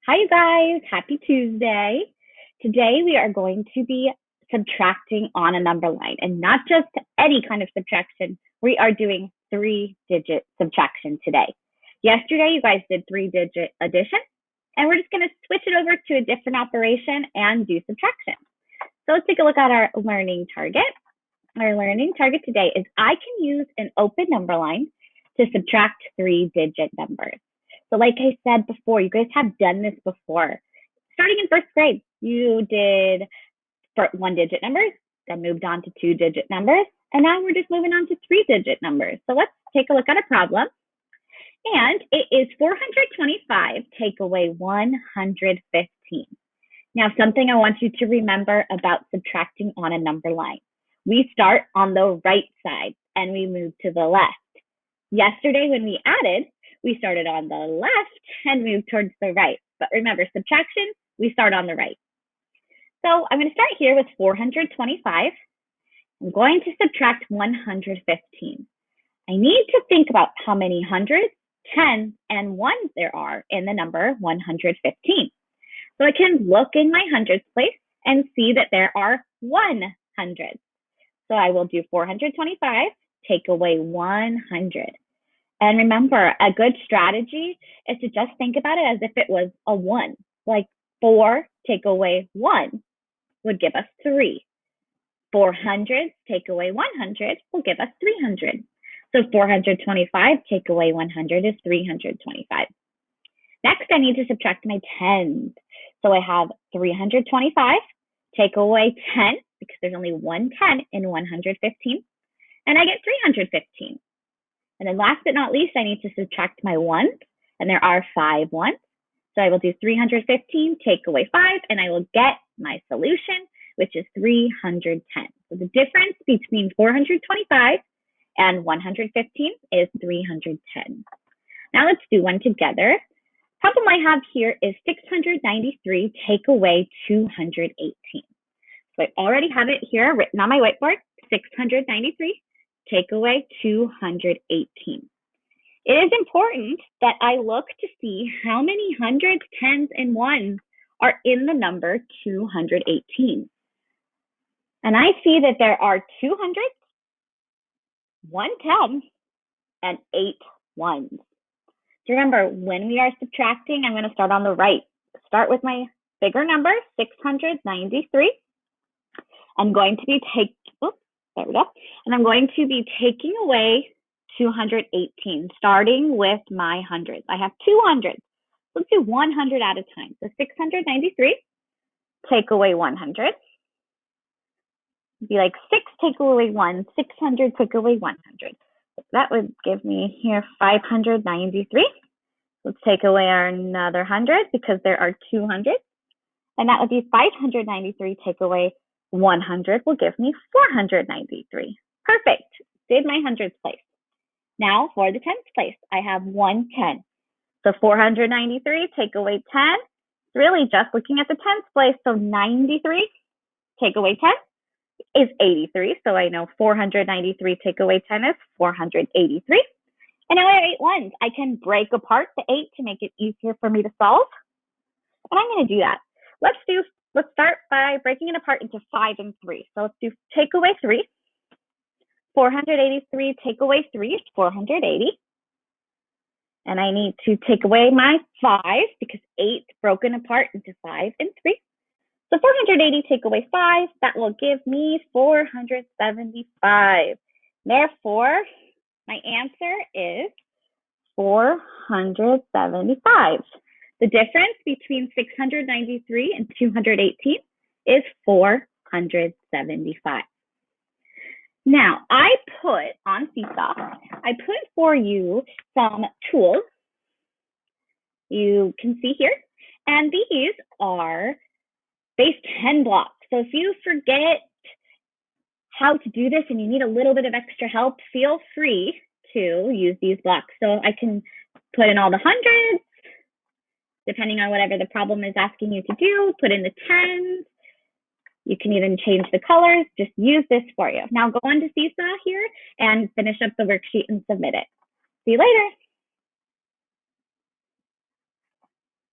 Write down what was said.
Hi, you guys. Happy Tuesday. Today we are going to be subtracting on a number line and not just any kind of subtraction. We are doing 3-digit subtraction today. Yesterday, you guys did 3-digit addition, and we're just going to switch it over to a different operation and do subtraction. So let's take a look at our learning target. Our learning target today is I can use an open number line to subtract 3-digit numbers. So like I said before, you guys have done this before. Starting in first grade, you did 1-digit numbers, then moved on to 2-digit numbers, and now we're just moving on to 3-digit numbers. So let's take a look at a problem. And it is 425 take away 115. Now, something I want you to remember about subtracting on a number line. We start on the right side and we move to the left. Yesterday, when we added, we started on the left and moved towards the right. But remember, subtraction, we start on the right. So I'm going to start here with 425. I'm going to subtract 115. I need to think about how many hundreds, tens, and ones there are in the number 115. So I can look in my hundreds place and see that there are 100. So I will do 425, take away 100. And remember, a good strategy is to just think about it as if it was a 1. Like 4 take away 1 would give us 3. 400 take away 100 will give us 300. So 425 take away 100 is 325. Next, I need to subtract my tens. So I have 325 take away 10 because there's only one 10 in 115. And I get 315. And then last but not least, I need to subtract my ones, and there are 5 ones. So I will do 315, take away 5, and I will get my solution, which is 310. So the difference between 425 and 115 is 310. Now let's do one together. Problem I have here is 693 take away 218. So I already have it here written on my whiteboard, 693 take away 218. It is important that I look to see how many hundreds, tens, and ones are in the number 218. And I see that there are 2 hundreds, 1 10, and 8 ones. So remember, when we are subtracting, I'm going to start on the right. Start with my bigger number, 693. I'm going to be there we go. And I'm going to be taking away 218, starting with my hundreds. I have 200. Let's do 100 at a time. So 693, take away 100. Be like 6 take away 1, 600 take away 100. That would give me here 593. Let's take away another 100 because there are 200. And that would be 593 take away 100 will give me 493. Perfect. Did my hundreds place. Now for the tens place, I have 110. So 493 take away 10. It's really just looking at the tens place. So 93 take away 10 is 83. So I know 493 take away 10 is 483. And now I have 8 ones. I can break apart the 8 to make it easier for me to solve. And I'm going to do that. Let's start by breaking it apart into 5 and 3. So let's do take away 3. 483 take away 3 is 480. And I need to take away my 5 because 8 broken apart into 5 and 3. So 480 take away 5, that will give me 475. Therefore, my answer is 475. The difference between 693 and 218 is 475. Now, I put on Seesaw, I put for you some tools you can see here, and these are base 10 blocks. So if you forget how to do this and you need a little bit of extra help, feel free to use these blocks. So I can put in all the hundreds, depending on whatever the problem is asking you to do, put in the tens. You can even change the colors. Just use this for you. Now go on to Seesaw here and finish up the worksheet and submit it. See you later.